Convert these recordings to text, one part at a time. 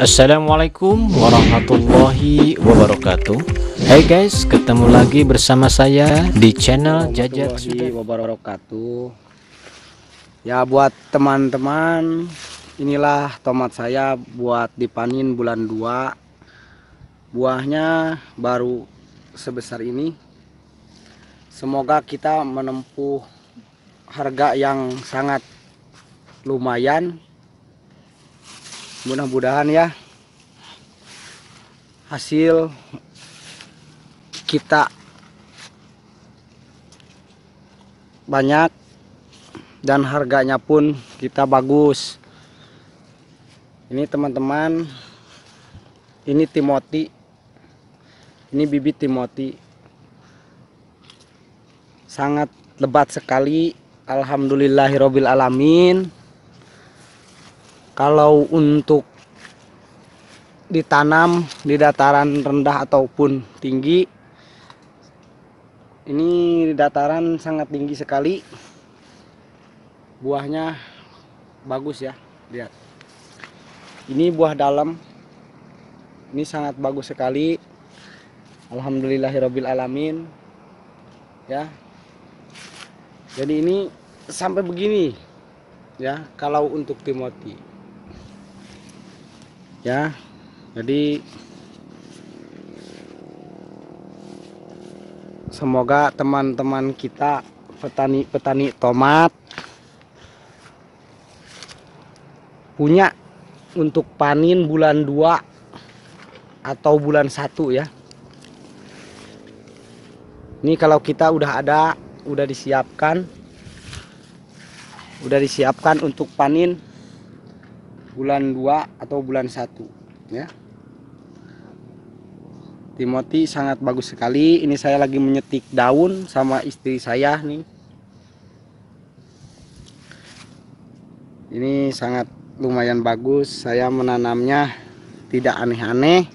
Assalamualaikum warahmatullahi wabarakatuh. Hai guys, ketemu lagi bersama saya di channel Jajak Warahmatullahi wabarakatuh. Ya, buat teman-teman, inilah tomat saya buat dipanen bulan 2. Buahnya baru sebesar ini. Semoga kita menempuh harga yang sangat lumayan. Mudah-mudahan ya hasil kita banyak dan harganya pun kita bagus. Ini teman-teman, ini Timothy, ini bibit Timothy, sangat lebat sekali. Alhamdulillahirobbil alamin. Kalau untuk ditanam di dataran rendah ataupun tinggi, ini di dataran sangat tinggi sekali. Buahnya bagus ya, lihat. Ini buah dalam, ini sangat bagus sekali. Alhamdulillahirobbil alamin. Ya, jadi ini sampai begini ya kalau untuk Timothy. Ya, jadi semoga teman-teman kita petani tomat punya untuk panen bulan 2 atau bulan 1 ya. Ini kalau kita udah ada, udah disiapkan untuk panen bulan 2 atau bulan 1 ya. Timothy sangat bagus sekali. Ini saya lagi menyetik daun sama istri saya nih. Ini sangat lumayan bagus. Saya menanamnya tidak aneh-aneh,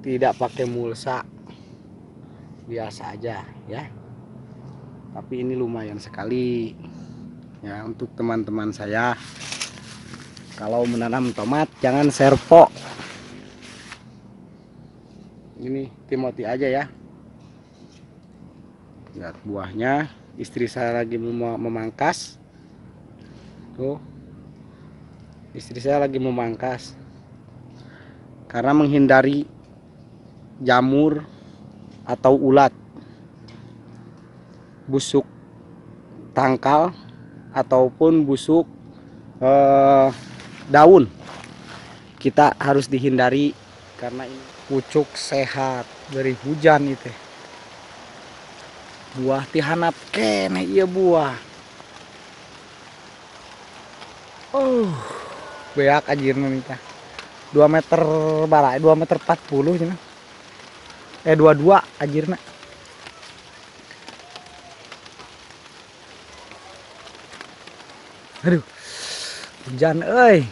tidak pakai mulsa, biasa aja ya. Tapi ini lumayan sekali ya untuk teman-teman saya. Kalau menanam tomat jangan serpo. Ini Timothy aja ya. Lihat buahnya. Istri saya lagi memangkas. Tuh, istri saya lagi memangkas karena menghindari jamur atau ulat, busuk tangkal ataupun busuk daun. Kita harus dihindari karena ini pucuk sehat dari hujan itu. Buah tihanap kene iya buah. Beak ajirna nih 2 meter bara, 2 meter 40 cenah. 22 ajirna. Aduh, hujan euy.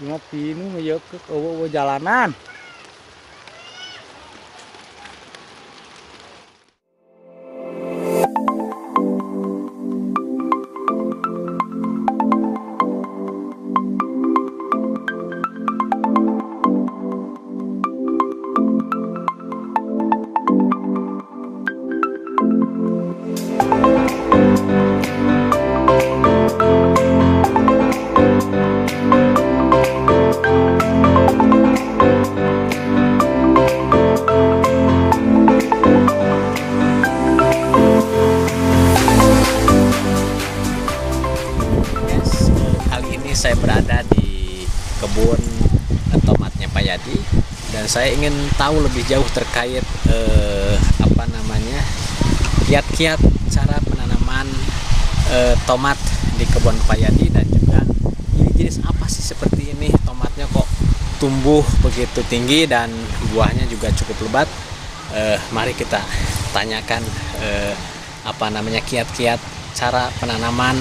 Ngopi nu mah ke eueuh jalanan. Saya berada di kebun tomatnya Pak Yadi dan saya ingin tahu lebih jauh terkait kiat-kiat cara penanaman tomat di kebun Pak Yadi, dan juga ini jenis apa sih seperti ini tomatnya kok tumbuh begitu tinggi dan buahnya juga cukup lebat. Mari kita tanyakan kiat-kiat cara penanaman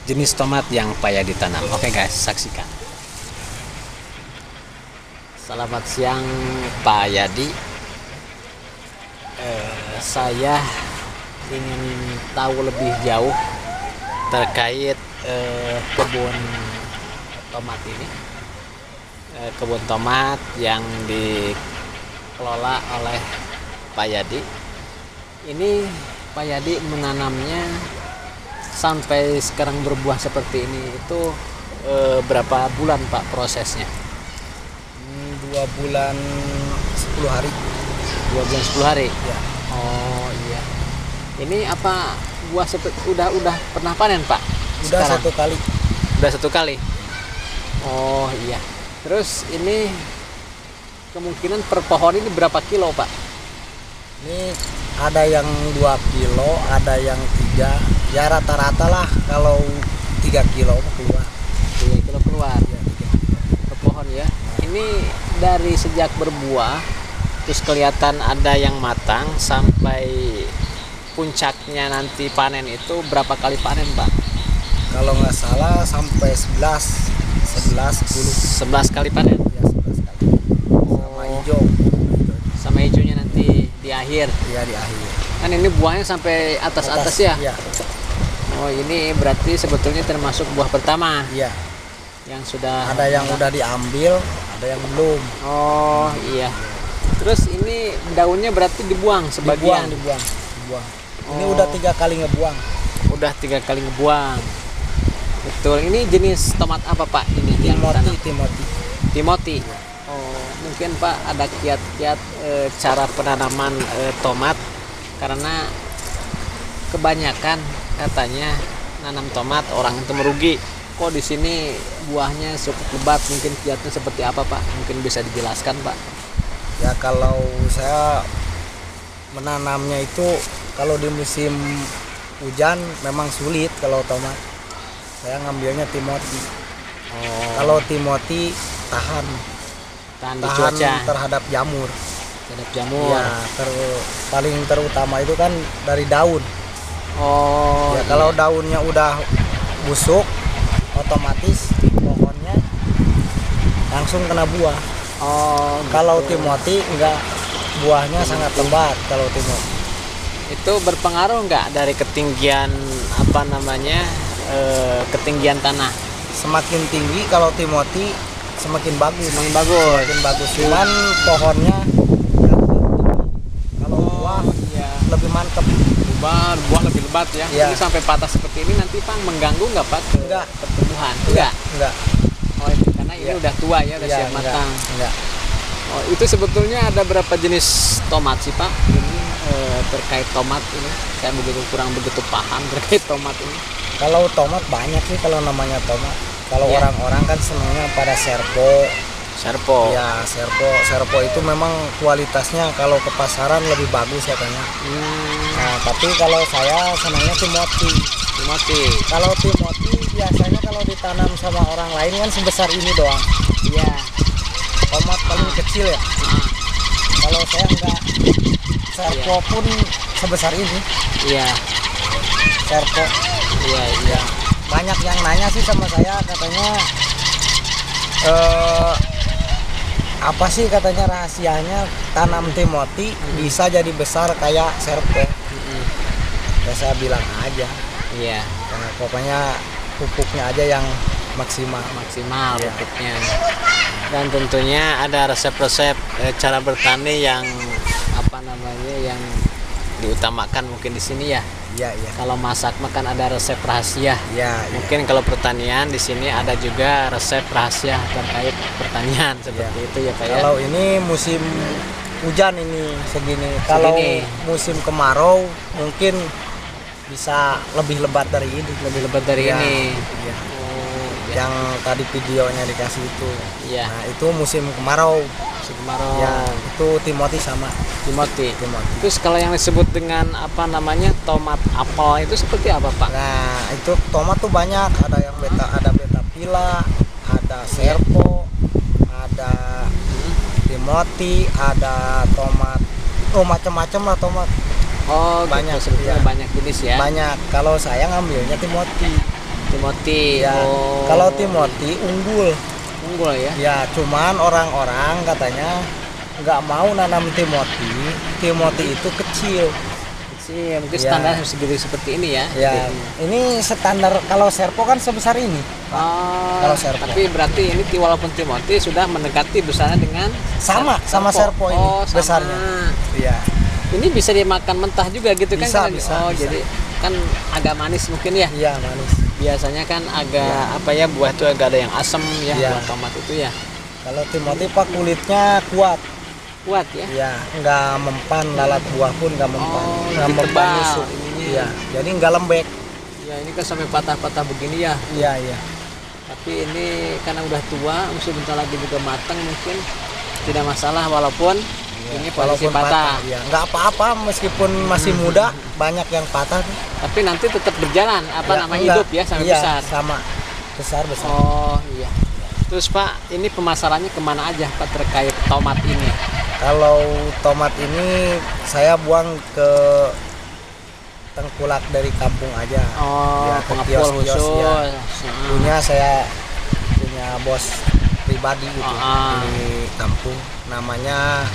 jenis tomat yang Pak Yadi tanam. Oke guys, saksikan. Selamat siang Pak Yadi. Saya ingin tahu lebih jauh terkait kebun tomat ini, kebun tomat yang dikelola oleh Pak Yadi. Ini Pak Yadi menanamnya sampai sekarang berbuah seperti ini itu berapa bulan Pak prosesnya? 2 bulan 10 hari. 2 bulan 10 hari. Ya. Oh iya. Ini apa buah udah pernah panen Pak? Udah Sekarang? 1 kali. Udah 1 kali. Oh iya. Terus ini kemungkinan per pohon ini berapa kilo Pak? Ini ada yang 2 kilo, ada yang 3. Ya rata-rata lah kalau 3 kilo keluar. 3 kilo keluar Ya, 3 kilo. per pohon ya. Ini dari sejak berbuah terus kelihatan ada yang matang sampai puncaknya nanti panen itu berapa kali panen Pak? Kalau nggak salah sampai 11 10. 11 kali panen. Ya 11 kali. Sama hijau. Sama hijaunya nanti di akhir. Ya di akhir. Kan ini buahnya sampai atas ya. Ya. Oh ini berarti sebetulnya termasuk buah pertama Iya. yang sudah Ada yang udah diambil, ada yang belum. Oh iya. Terus ini daunnya berarti dibuang sebagian. Dibuang. Ini Oh. udah 3 kali ngebuang. Udah 3 kali ngebuang. Betul. Ini jenis tomat apa Pak? Ini yang ditanam? Timothy. Oh, mungkin Pak ada kiat-kiat cara penanaman tomat karena kebanyakan katanya nanam tomat orang itu merugi. Kok di sini buahnya cukup lebat? Mungkin kiatnya seperti apa Pak? Mungkin bisa dijelaskan Pak? Ya kalau saya menanamnya itu kalau di musim hujan memang sulit kalau tomat. Saya ngambilnya Timothy. Oh, Kalau Timothy tahan tahan di cuaca, terhadap jamur. terhadap jamur. Ya, paling terutama itu kan dari daun. Oh, Ya, iya. kalau daunnya udah busuk, otomatis pohonnya langsung kena buah. Oh, Kalau gitu. Timothy enggak, buahnya sangat lebat kalau Timothy. Itu berpengaruh nggak dari ketinggian apa namanya ketinggian tanah? Semakin tinggi kalau Timothy semakin bagus. Semakin bagus. Semakin bagus. Cuman pohonnya nggak terlalu tinggi. Kalau buah iya. lebih mantep. Buah lebih lebat ya. Iya. Ini sampai patah seperti ini nanti Pak mengganggu nggak Pak ke Enggak. pertumbuhan? Enggak. Enggak. Oh, ini karena ini Iya. udah tua ya, udah Iya, siap matang. Enggak. Oh, itu sebetulnya ada berapa jenis tomat sih Pak? Ini terkait tomat ini. Saya kurang begitu paham terkait tomat ini. Kalau tomat banyak sih kalau namanya tomat. Kalau Iya. orang-orang kan senangnya pada serpo. Serpo. Ya, serpo itu memang kualitasnya kalau ke pasaran lebih bagus katanya. Nah, tapi kalau saya senangnya Timothy. Timothy. Kalau Timothy biasanya kalau ditanam sama orang lain kan sebesar ini doang. Iya. Tomat paling kecil ya. Ah, Kalau saya enggak. Serpo pun sebesar ini. iya. Serpo. Iya, iya. Banyak yang nanya sih sama saya katanya apa sih katanya rahasianya tanam Timothy bisa jadi besar kayak serpo. Mm-mm. Ya saya bilang aja. Iya. Nah, pokoknya pupuknya aja yang maksimal. Maksimal Iya. pupuknya. Dan tentunya ada resep-resep cara bertani yang apa namanya yang diutamakan mungkin di sini ya. Iya, iya. Kalau masak makan ada resep rahasia. Iya, iya. Mungkin kalau pertanian di sini ada juga resep rahasia terkait pertanian seperti itu ya Pak ya. Kalau ini musim hujan ini segini. Kalau Segini. musim kemarau mungkin bisa lebih lebat dari ini. Lebih lebat dari Iya, ini. iya. Oh, ya. Yang tadi videonya dikasih itu. Iya. Nah, itu musim kemarau. Musim kemarau. Ya, itu Timothy sama Timothy. Timothy. Terus kalau yang disebut dengan apa namanya tomat apel itu seperti apa Pak? Nah, itu tomat tuh banyak. Ada yang ada beta pila, ada serpo, ada Timothy, ada tomat. Oh, macam-macam lah tomat. Oh, Banyak, gitu, sebetulnya iya. banyak jenis ya. Banyak. Kalau saya ngambilnya Timothy. Timothy. Ya. Oh. Kalau Timothy unggul. unggul ya. Ya, cuman orang-orang katanya nggak mau nanam Timothy. Timothy itu kecil. sih mungkin Ya. standar segede seperti ini ya. Ya, gedenya. ini standar kalau serpo kan sebesar ini. Oh, Kalau serpo. tapi berarti ini walaupun Timothy sudah mendekati besarnya dengan Sama serpo ini oh, sama. besarnya. Iya. Ini bisa dimakan mentah juga gitu Bisa, kan? bisa, Oh, bisa. jadi kan agak manis mungkin ya. Iya, manis. Biasanya kan agak apa ya, buah itu agak ada yang asam ya, Iya. buah tomat itu ya. Kalau Timothy Pak kulitnya kuat. Kuat ya. Iya, nggak mempan, lalat buah pun nggak mempan. Oh, Nggak lebih mempan tebal busuk. ininya. Iya, jadi nggak lembek. Ya ini kan sampai patah-patah begini ya. Iya, iya. Tapi ini karena udah tua, sebentar lagi juga matang mungkin tidak masalah walaupun ini posisi Walaupun patah. Iya, nggak apa-apa meskipun masih muda, banyak yang patah tuh. Tapi nanti tetap berjalan apa Ya, namanya enggak. hidup ya sampai Iya, besar. sama besar. Oh iya. Terus Pak, ini pemasarannya kemana aja Pak terkait tomat ini? Kalau tomat ini saya buang ke tengkulak dari kampung aja. Oh, Ya, ke pengepul kios-kios, khusus. ya. Hmm. Saya punya bos pribadi gitu Ah. di kampung, namanya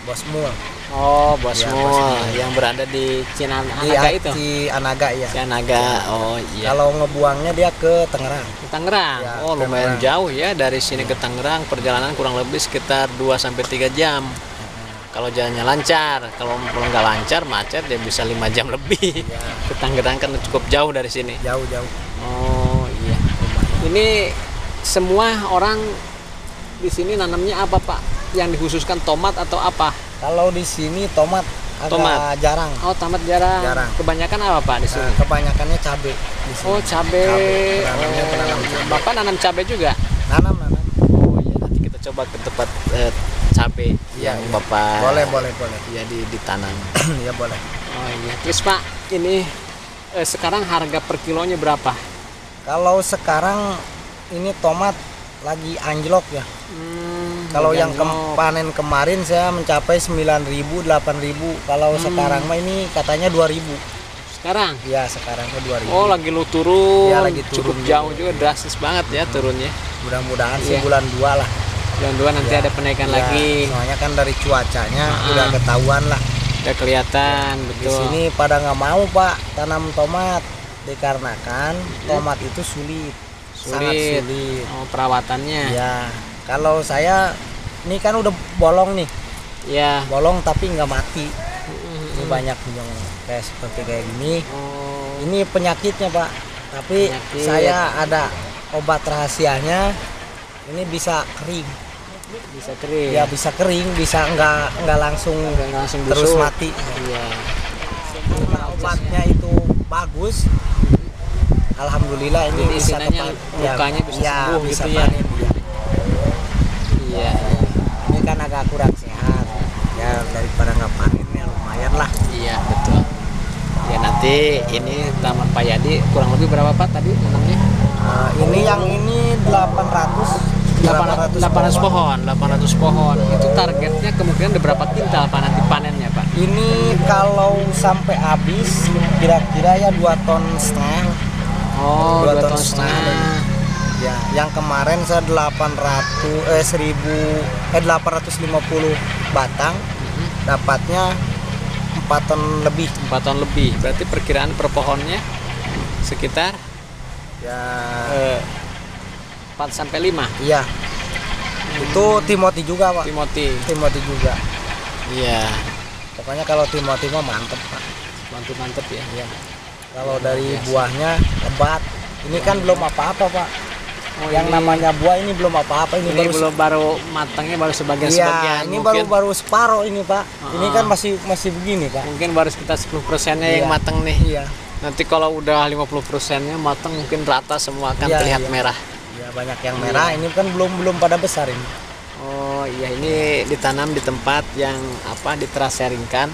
Bos Mul Oh, Bos Ya, Mul Bos Mul. yang berada di di Cinanaga itu. Anaga ya. Cinanaga. Oh iya. Kalau ngebuangnya dia ke Tangerang. Di Tangerang. Ya, Oh, lumayan Tangerang. jauh ya dari sini ke Tangerang. Perjalanan kurang lebih sekitar 2 sampai 3 jam. Kalau jalannya lancar, kalau nggak lancar macet ya bisa 5 jam lebih. Ya, Ke Tangerang kan cukup jauh dari sini. jauh-jauh. Oh iya. Ini semua orang di sini nanamnya apa Pak? Yang dikhususkan tomat atau apa? Kalau di sini tomat agak Tomat. jarang. Oh, tomat jarang. Jarang. Kebanyakan apa Pak di sini? Kebanyakannya cabai di sini. Oh, cabe. Penanamnya penanam Oh, cabai. Bapak nanam cabe juga? Nanam. Oh iya, nanti kita coba ke tempat cabe Iya, yang iya. Bapak Boleh. ya ditanam. Ya boleh. Oh iya. Terus Pak, ini sekarang harga per kilonya berapa? Kalau sekarang ini tomat lagi anjlok ya. Kalau yang panen kemarin saya mencapai 9.000, 8.000. Kalau sekarang mah ini katanya 2.000. sekarang? Ya, sekarangnya 2.000. Oh, lagi lu turun. Iya, lagi Cukup turun. jauh juga, drastis banget ya turunnya. Mudah-mudahan sih Iya. bulan 2 lah. Bulan 2 nanti Ya, ada penaikan ya, lagi. Soalnya kan dari cuacanya Ah. udah ketahuan lah. Udah kelihatan, Di betul. sini pada nggak mau Pak tanam tomat dikarenakan tomat itu sulit. Sangat Sulit. sulit. Oh, perawatannya. Ya, kalau saya ini kan udah bolong nih, Ya. bolong tapi nggak mati. Ini banyak yang kayak seperti kayak gini. Oh, Ini penyakitnya Pak, tapi Penyakit. saya ada obat rahasianya. Ini bisa kering, bisa kering. ya bisa kering, bisa nggak langsung Nggak langsung terus busuk. mati. Iya. Karena obatnya itu bagus. Alhamdulillah ini Jadi bisa istilahnya lukanya bisa sembuh bisa gitu ya. panen, ya. Iya. Ini kan agak kurang sehat ya, daripada nggak panen ya lumayan lah. Iya, betul. Ya nanti ini Taman Payadi kurang lebih berapa Pak tadi nanamnya? Ini yang ini 800 pohon. 800 pohon. Itu targetnya kemungkinan ada berapa kintal Pak nanti panennya Pak? Ini kalau sampai habis kira-kira ya 2,5 ton. Oh, 2 2 ton ton setengah. Ya, yang kemarin saya 850 batang, dapatnya 4 ton lebih. 4 ton lebih. Berarti perkiraan per pohonnya sekitar Ya, 4 sampai 5. iya. Itu Timothy juga, Pak. Timothy. Timothy juga. Iya. Pokoknya kalau Timothy mah mantep, Pak. Mantap-mantap ya. Iya. Kalau dari biasa. buahnya lebat. Ini kan belum apa-apa, Pak. Oh, Yang ini- namanya buah ini belum apa-apa, ini belum baru matangnya baru sebagian-sebagian. Iya, ini Mungkin- baru separuh ini, Pak. Ini Ah. kan masih begini, Pak. mungkin baru sekitar 10%-nya yang Iya. matang nih. Iya. Nanti kalau udah 50%-nya matang mungkin rata semua akan Iya, terlihat iya. merah. Ya, banyak yang merah. Ini kan belum pada besar ini. Oh iya, ini ditanam di tempat yang diterasseringkan,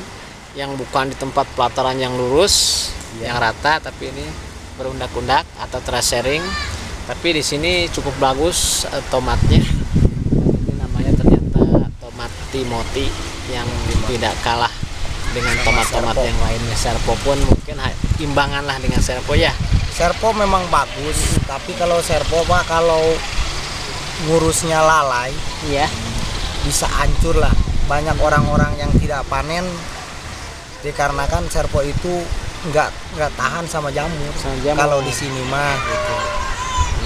yang bukan di tempat pelataran yang lurus, Iya. yang rata, tapi ini berundak-undak atau terasering. Tapi di sini cukup bagus tomatnya. Ini namanya ternyata tomat Timothy yang tidak kalah dengan Sama tomat-tomat Serpo. yang lainnya. Serpo pun mungkin imbangan lah dengan Serpo ya. Serpo memang bagus, tapi kalau Serpo, Pak, kalau ngurusnya lalai Iya. bisa hancur lah. Banyak orang-orang yang tidak panen dikarenakan serpo itu nggak tahan sama jamur. Kalau di sini mah gitu.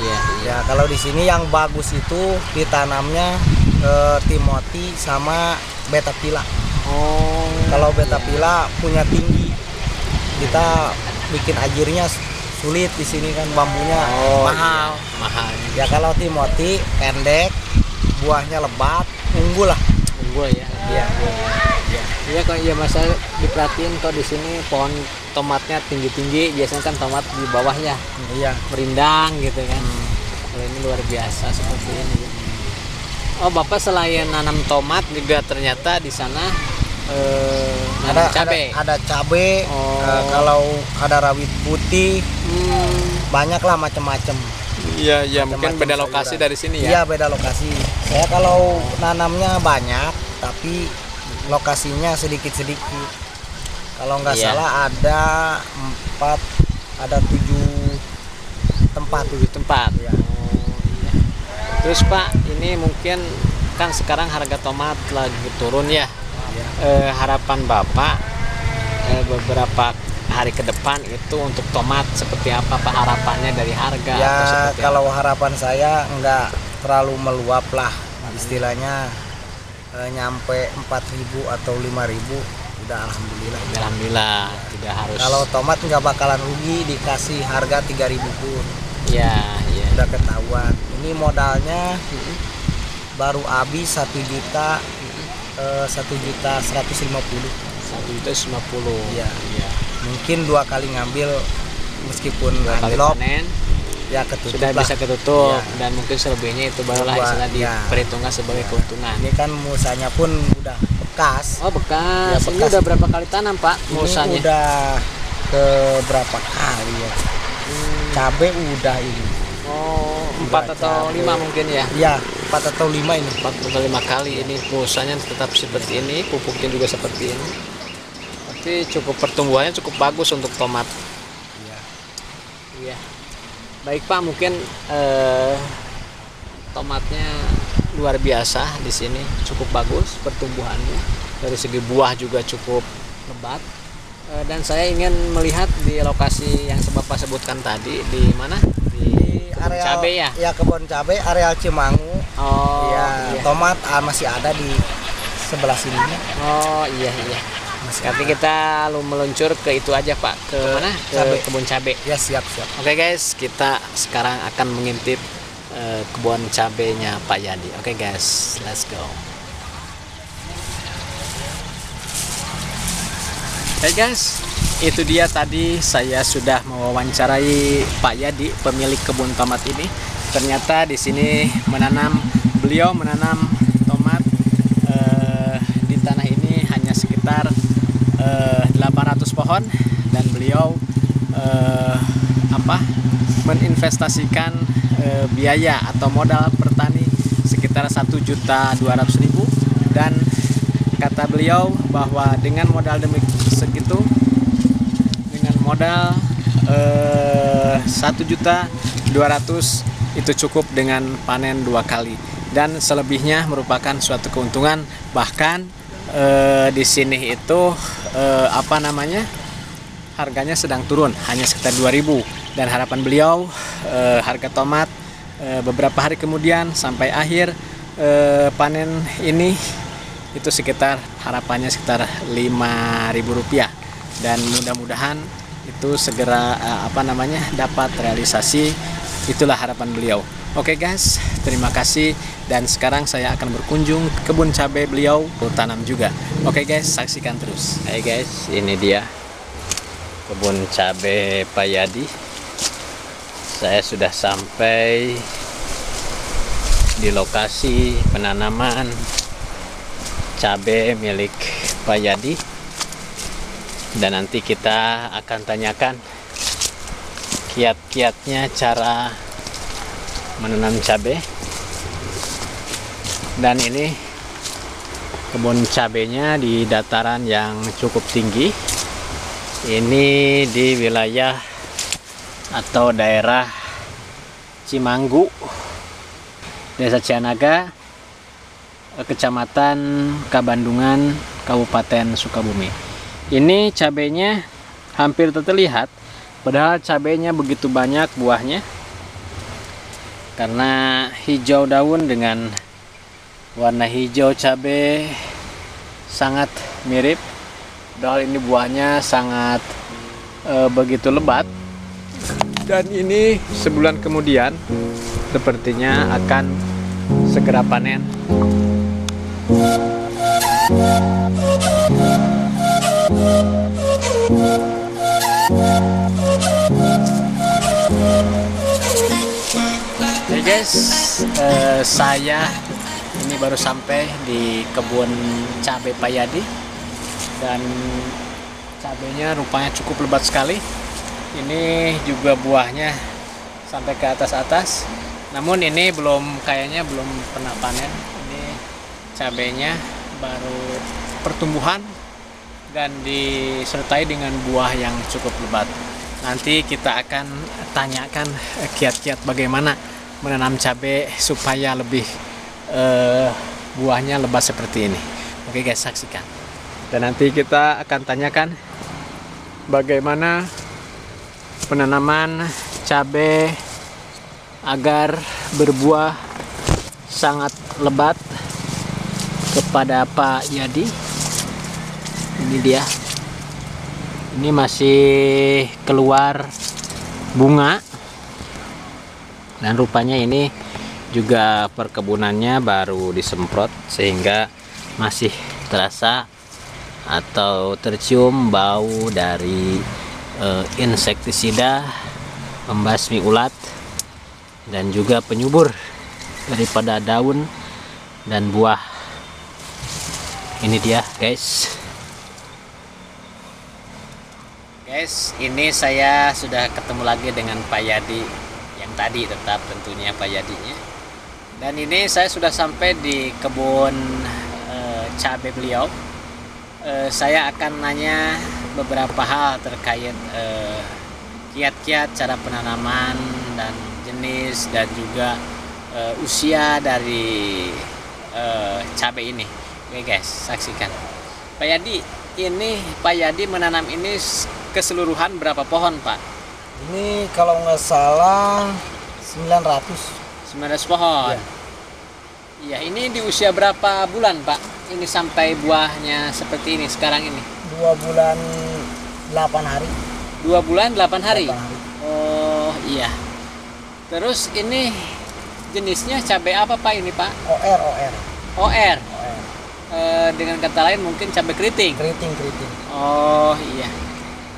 Iya. Ya kalau di sini yang bagus itu ditanamnya Timothy sama Betapila. Oh. Kalau Betapila punya tinggi, kita bikin ajirnya sulit di sini kan, bambunya mahal. Iya, mahal. Ya kalau Timothy pendek, buahnya lebat, unggul lah. Unggul ya. Iya. Iya kok ya masa diperhatiin kok di sini pohon tomatnya tinggi-tinggi, biasanya kan tomat di bawah ya. Iya. Merindang gitu kan. Kalau ini luar biasa seperti ini. Oh, Bapak selain nanam tomat juga ternyata di sana nanam cabai. Ada cabai. Oh. Kalau ada rawit putih, banyak lah macam-macam. Iya, mungkin Macam-macam beda lokasi sayuran. dari sini ya. Iya, beda lokasi. Saya kalau nanamnya banyak, tapi lokasinya sedikit-sedikit. Kalau nggak Iya. salah ada 7 tempat. 7 tempat. Iya. Oh, iya. Terus Pak, ini mungkin kan sekarang harga tomat lagi turun ya. Iya. Harapan Bapak beberapa hari ke depan itu untuk tomat seperti apa Pak, harapannya dari harga atau Ya seperti kalau harapan saya nggak terlalu meluap lah, istilahnya nyampe 4.000 atau 5.000 udah alhamdulillah. apa? Alhamdulillah tidak harus. Kalau tomat nggak bakalan rugi dikasih harga 3.000 pun ya udah ketahuan. Ini modalnya baru habis 1.150.000. 1.150.000. Iya. Iya. Mungkin 2 kali ngambil, meskipun 2 kali anjlok panen ya ketutup sudah lah. bisa ketutup. Iya. Dan mungkin selebihnya itu barulah Dua, istilah ya. diperhitungkan sebagai keuntungan. Ini kan musanya pun udah bekas. Oh, bekas. Ya, Ini bekas. udah berapa kali tanam Pak Ini musanya? udah ke berapa kali ya? Cabe udah ini. Oh, Udah 4 atau cabe. 5 mungkin ya. Ya, 4 atau 5 ini. 4 atau 5 kali ini musanya tetap seperti ini, pupuknya juga seperti ini. Tapi cukup pertumbuhannya cukup bagus untuk tomat. Iya. Iya. Baik Pak, mungkin tomatnya luar biasa di sini, cukup bagus pertumbuhannya. Dari segi buah juga cukup lebat. Dan saya ingin melihat di lokasi yang Bapak sebutkan tadi, di mana? Di kebun Areal cabai ya. Ya, kebun cabai areal Cimangu. Oh, Ya, iya. tomat masih ada di sebelah sini. Oh, iya. Masih Tapi ada. kita meluncur ke itu aja Pak. Ke mana? Ke cabai. kebun cabai. Ya, siap. Oke guys, kita sekarang akan mengintip kebun cabenya Pak Yadi. Oke guys, let's go. Oke guys, itu dia tadi saya sudah mewawancarai Pak Yadi, pemilik kebun tomat ini. Ternyata di sini beliau menanam tomat di tanah ini hanya sekitar 800 pohon, dan beliau meninvestasikan biaya atau modal per tani sekitar 1.200.000, dan kata beliau bahwa dengan modal segitu, dengan modal 1.200.000 itu cukup dengan panen 2 kali, dan selebihnya merupakan suatu keuntungan. Bahkan di sini itu harganya sedang turun, hanya sekitar 2.000, dan harapan beliau harga tomat beberapa hari kemudian sampai akhir panen ini itu sekitar harapannya sekitar Rp5.000, dan mudah-mudahan itu segera dapat realisasi. Itulah harapan beliau. Oke guys, terima kasih, dan sekarang saya akan berkunjung ke kebun cabai beliau tanam juga. Oke guys, saksikan terus. Hai guys, ini dia kebun cabai Pak Yadi. Saya sudah sampai di lokasi penanaman cabai milik Pak Yadi, dan nanti kita akan tanyakan kiat-kiatnya cara menanam cabai. Dan ini kebun cabainya di dataran yang cukup tinggi. Ini di wilayah atau daerah Cimanggu, Desa Cianaga, Kecamatan Kabandungan, Kabupaten Sukabumi. Ini cabenya hampir tak terlihat, padahal cabenya begitu banyak buahnya. Karena hijau daun dengan warna hijau cabai sangat mirip. Padahal ini buahnya sangat begitu lebat. Dan ini sebulan kemudian sepertinya akan segera panen. Hey guys, saya ini baru sampai di kebun cabai Pak Yadi, dan cabainya rupanya cukup lebat sekali. Ini juga buahnya sampai ke atas-atas. Namun ini kayaknya belum pernah panen. Ini cabainya baru pertumbuhan dan disertai dengan buah yang cukup lebat. Nanti kita akan tanyakan kiat-kiat bagaimana menanam cabai supaya lebih buahnya lebat seperti ini. Oke guys, saksikan. Dan nanti kita akan tanyakan bagaimana penanaman cabai agar berbuah sangat lebat kepada Pak Yadi. Ini dia. Ini masih keluar bunga, dan rupanya ini juga perkebunannya baru disemprot sehingga masih terasa atau tercium bau dari insektisida, pembasmi ulat, dan juga penyubur daripada daun dan buah. Ini dia guys. Guys, ini saya sudah ketemu lagi dengan Pak Yadi yang tadi, tetap tentunya Pak Yadinya. Dan ini saya sudah sampai di kebun cabai beliau. Saya akan nanya beberapa hal terkait kiat-kiat cara penanaman dan jenis dan juga usia dari cabai ini. Oke guys, saksikan. Pak Yadi, ini Pak Yadi menanam ini keseluruhan berapa pohon Pak? Ini kalau nggak salah 900 pohon. Iya, ini di usia berapa bulan Pak? Ini sampai buahnya seperti ini sekarang ini? 2 bulan 8 hari. 2 bulan 8 hari? 8 hari. Oh iya. Terus ini jenisnya cabai apa Pak ini Pak? OR. Dengan kata lain mungkin cabai keriting. Keriting. Oh iya.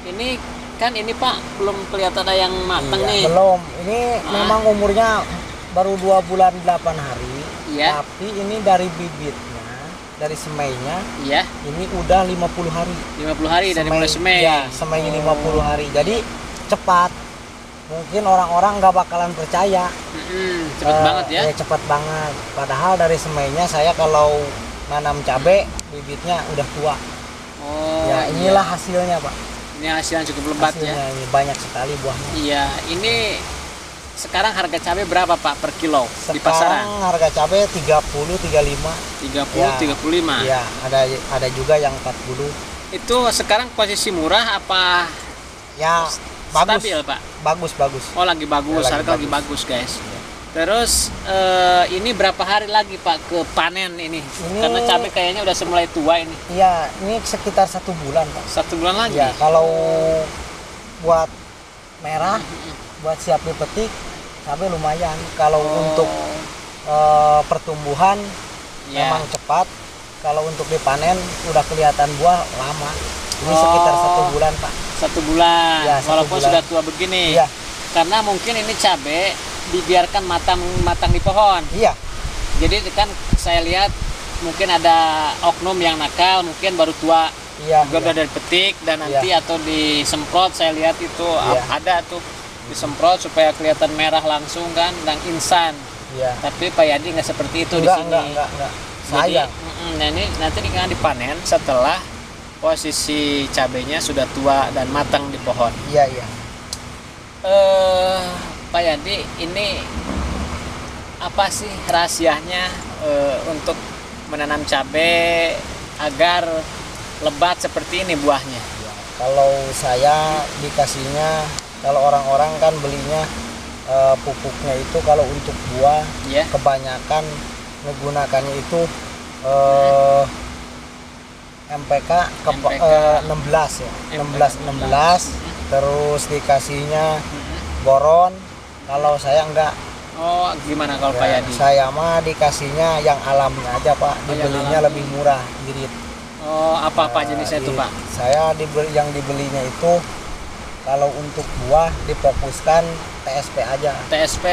Ini kan ini Pak belum kelihatan ada yang matang nih. Belum. Ini memang umurnya baru 2 bulan 8 hari. Iya. Tapi ini dari bibitnya, dari semainya. Iya. Ini udah 50 hari. 50 hari dari mulai semai. Ya, semai ini 50 hari. Jadi cepat. Mungkin orang-orang nggak bakalan percaya. Cepet banget ya. Ya cepat banget. Padahal dari semainya saya kalau nanam cabai bibitnya udah tua. Oh. Ya inilah hasilnya Pak. Ini hasilnya cukup lebat hasilnya ya. Ini banyak sekali buahnya. Iya, ini sekarang harga cabai berapa Pak per kilo di Sekarang pasaran? harga cabai 30, 35. 30, Ya. 35. Iya, ada juga yang 40. Itu sekarang posisi murah apa Ya, bagus. stabil Pak? Bagus. Oh lagi bagus, Ya, harga lagi bagus guys. Terus ini berapa hari lagi Pak ke panen ini? Karena cabai kayaknya udah mulai tua ini. Iya, ini sekitar 1 bulan Pak. 1 bulan lagi? Ya, kalau buat merah, buat siap dipetik, cabai lumayan. Kalau untuk pertumbuhan Ya. memang cepat. Kalau untuk dipanen udah kelihatan buah lama. Ini sekitar 1 bulan Pak. 1 bulan, Ya, 1 walaupun bulan. sudah tua begini. Iya. Karena mungkin ini cabai dibiarkan matang di pohon. Iya. Jadi kan saya lihat mungkin ada oknum yang nakal, mungkin baru tua Iya. juga udah dari petik dan nanti atau disemprot. Saya lihat itu ada tuh disemprot supaya kelihatan merah langsung kan dan instan. Iya. Tapi Pak Yadi nggak seperti itu di sini. Enggak. Jadi, Sayang. nah ini nanti akan dipanen setelah posisi cabainya sudah tua dan matang di pohon. Iya. Pak Yadi, ini apa sih rahasianya untuk menanam cabai agar lebat seperti ini buahnya. Ya, kalau saya dikasihnya, kalau orang-orang kan belinya pupuknya itu kalau untuk buah Ya. kebanyakan menggunakannya itu MPK, MPK. 16 ya, MPK 16 terus dikasihnya boron. Kalau saya enggak. Oh, gimana kalau Pak Ya, Yadi? saya mah dikasihnya yang alamnya aja Pak, Oh, yang dibelinya alami. lebih murah, irit. Oh, apa jenisnya itu, Pak? Saya yang dibelinya itu kalau untuk buah difokuskan TSP aja. TSP.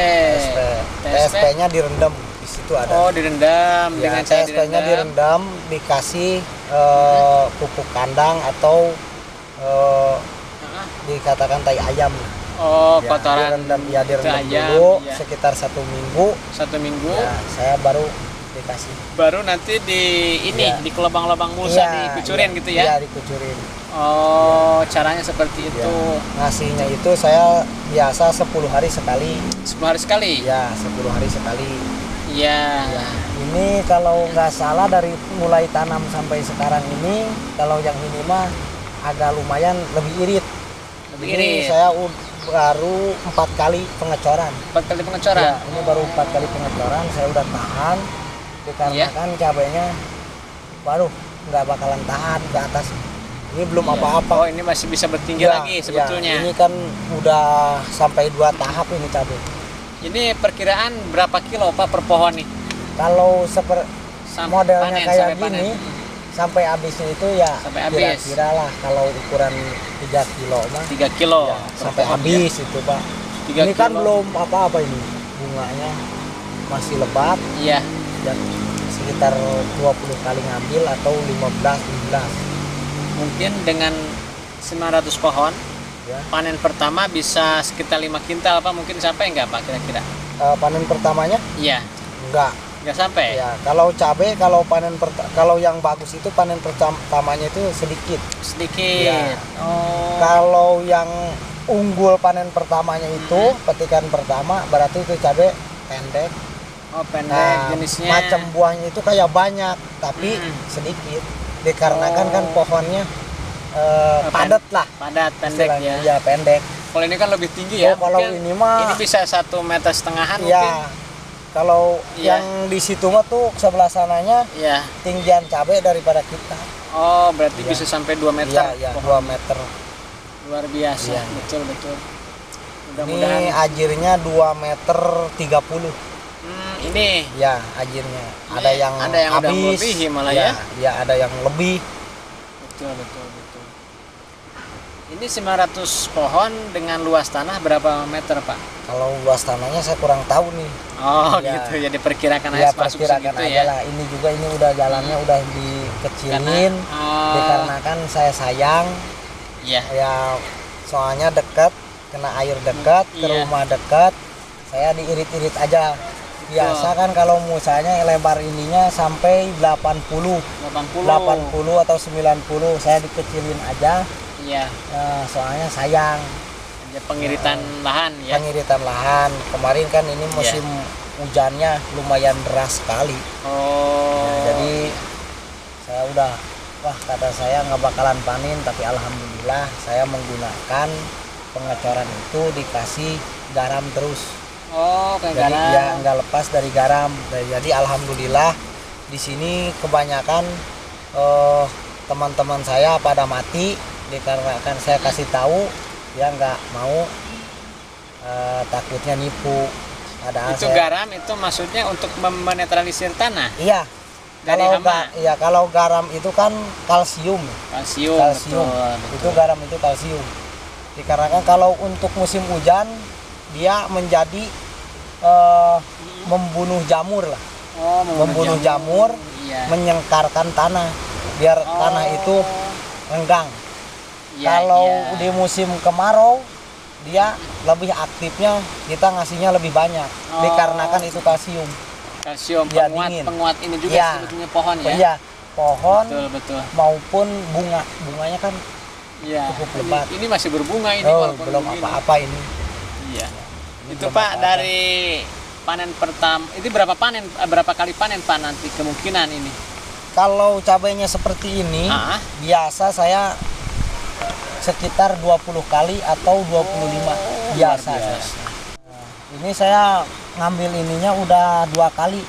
TSP-nya direndam, di situ ada. Oh, direndam Ya, dengan cara TSP-nya direndam, dikasih pupuk kandang atau Heeh. dikatakan tai ayam. Oh, Ya, kotoran direndam, ya direndam ke ayam, dulu ya. sekitar 1 minggu. 1 minggu. Ya, saya baru dikasih. Baru nanti di ini Ya. di kelobang-lobang mulsa dikucurin gitu ya. Iya, dikucurin. Oh, caranya seperti Ya. itu. Ngasihnya itu saya biasa 10 hari sekali. 10 hari sekali. Ya, 10 hari sekali. Iya. Ya, ini kalau nggak salah dari mulai tanam sampai sekarang ini, kalau yang ini mah agak lumayan lebih irit. Lebih Ini irit. saya baru 4 kali pengecoran. 4 kali pengecoran. Ya, ini baru 4 kali pengecoran, saya udah tahan. Dikarenakan cabenya baru nggak bakalan tahan ke atas. Ini belum Iya. apa-apa. Oh, ini masih bisa bertinggi Ya, lagi ya, sebetulnya. ini kan udah sampai 2 tahap ini cabai. Ini perkiraan berapa kilo Pak per pohon nih? Kalau modelnya Panen, kayak sampai panen. gini, sampai habisnya itu ya Sampai habis. kira-kira lah kalau ukuran 3 kilo mah 3 kilo ya, per sampai pohon, habis itu Pak. 3 Ini kan kilo. belum apa-apa ini, bunganya masih lebat Iya. dan sekitar 20 kali ngambil atau 15. Mungkin dengan 900 pohon Ya. panen pertama bisa sekitar 5 kintal Pak, mungkin sampai enggak Pak kira-kira? Panen pertamanya Iya, enggak. enggak sampai. Ya, kalau cabai kalau yang bagus itu panen pertamanya itu sedikit. Sedikit. Ya. Oh. Kalau yang unggul panen pertamanya itu petikan pertama berarti itu cabai pendek. Oh, pendek Nah, jenisnya. macam buahnya itu kayak banyak tapi sedikit. Dikarenakan kan pohonnya padat lah. Padat, pendek istilahnya. ya. Ya, pendek. Kalau ini kan lebih tinggi ya. Oh, kalau mungkin ini mah ini bisa 1,5 meter mungkin. ya kalau Iya. yang di situ mah tuh sebelah sananya Iya. tinggian cabai daripada kita. Oh, berarti Iya. bisa sampai 2 meter. Iya, ya, 2 meter. Luar biasa. Iya. Betul, betul. Ini Mudah-mudahan. ajirnya 2 meter 30. Ini Ya, ajirnya. Ada yang udah habis, melebihi malah ya. Ya, ada yang lebih. Betul, betul, betul. Ini 900 pohon dengan luas tanah berapa meter, Pak? Kalau luas tanahnya saya kurang tahu nih. Oh, Ya. gitu. Ya diperkirakan Ya, aja masuk perkirakan segitu aja ya. lah. Ini juga ini udah jalannya udah dikecilin Oh, dikarenakan saya sayang. iya. Ya, soalnya dekat, kena air dekat, ke Iya. rumah dekat. Saya diirit-irit aja. Biasa kan kalau misalnya lebar ininya sampai 80 80. atau 90 saya dikecilin aja. Iya. Nah, soalnya sayang Ya, pengiritan lahan ya. pengiritan lahan. Kemarin kan ini musim hujannya lumayan deras sekali. Oh. Jadi saya udah kata saya nggak bakalan panen, tapi alhamdulillah saya menggunakan pengecoran itu dikasih garam terus. Oh, kayak Jadi garam. ya nggak lepas dari garam. Jadi alhamdulillah di sini kebanyakan teman-teman saya pada mati dikarenakan saya kasih tahu, dia nggak mau, takutnya nipu. Padahal Itu garam itu maksudnya untuk menetralisir tanah. Iya. Dari hama. Kalau garam itu kan kalsium. Kalsium. Kalsium. Betul, Itu garam itu kalsium. Dikarenakan kalau untuk musim hujan dia menjadi membunuh jamur lah. Oh, Membunuh jamur, Iya. menyengkarkan tanah biar tanah itu renggang. Iya, Kalau iya. di musim kemarau dia lebih aktifnya, kita ngasihnya lebih banyak dikarenakan itu kalsium. Kalsium Ya, penguat dingin. penguat ini juga Iya. sebetulnya pohon ya. Iya, pohon Betul, betul. maupun bunganya kan Iya. cukup lebat. Ini masih berbunga ini walaupun belum begini. apa-apa ini. Iya. Ini Itu belum Pak apa-apa. dari panen pertama. Itu berapa kali panen Pak nanti kemungkinan ini? Kalau cabainya seperti ini, biasa saya sekitar 20 kali atau 25 biasa. Nah, ini saya ngambil ininya udah 2 kali.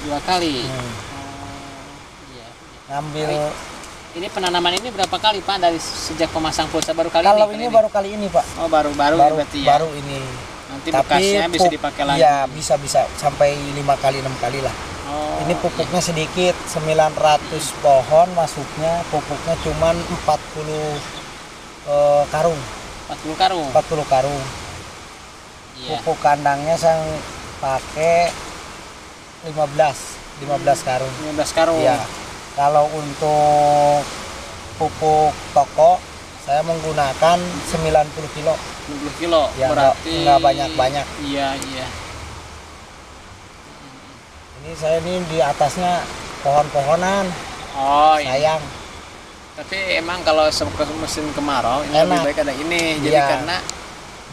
2 kali. Iya. Ngambil. Ini penanaman ini berapa kali Pak dari sejak pemasang pulsa baru kali Kalau ini? ini baru kali ini Pak. Oh baru berarti ya. Baru ini. Nanti bekasnya bisa dipakai lagi. Iya bisa sampai 5 kali 6 kali lah. Oh, ini pupuknya sedikit 900 pohon masuknya, pupuknya cuman 40 karung. 40 karung. 40 karung. Iya. Pupuk kandangnya saya pakai 15 karung. 15 karung. Iya. Kalau untuk pupuk toko saya menggunakan 90 kilo. 90 kilo. Ya, berarti nggak banyak-banyak. Iya. Ini saya ini di atasnya pohon-pohonan. Oh, sayang. Tapi emang kalau musim kemarau ini Enak. lebih baik ada ini. Jadi karena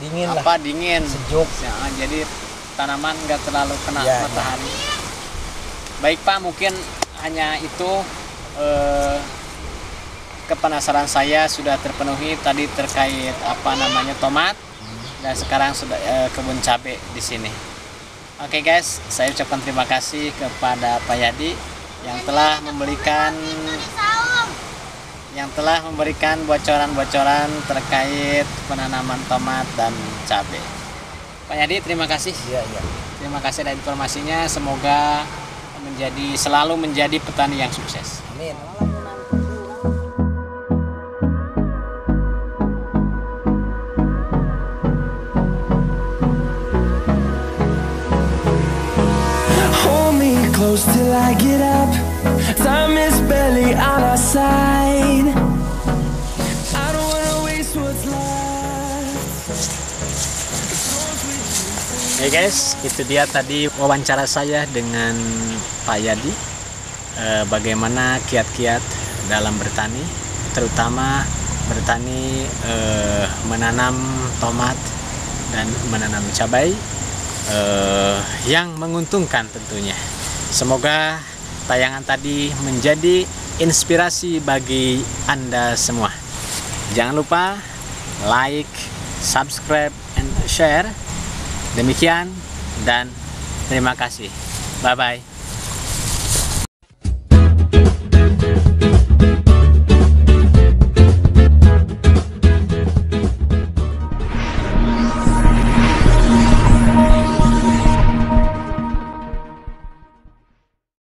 dingin lah. Dingin. Sejuk. Ya, jadi tanaman nggak terlalu kena matahari. Ya. Baik Pak, mungkin hanya itu kepenasaran saya sudah terpenuhi tadi terkait tomat dan sekarang sudah kebun cabai di sini. Oke guys, saya ucapkan terima kasih kepada Pak Yadi yang telah memberikan bocoran-bocoran terkait penanaman tomat dan cabai. Pak Yadi, terima kasih. Iya. Terima kasih atas informasinya. Semoga selalu menjadi petani yang sukses. Amin. Close till I get up. Time is barely on our side. I don't wanna waste what's left. Hey guys, itu dia tadi wawancara saya dengan Pak Yadi. Bagaimana kiat-kiat dalam bertani, terutama bertani menanam tomat dan menanam cabai yang menguntungkan tentunya. Semoga tayangan tadi menjadi inspirasi bagi Anda semua. Jangan lupa like, subscribe, and share. Demikian dan terima kasih. Bye-bye.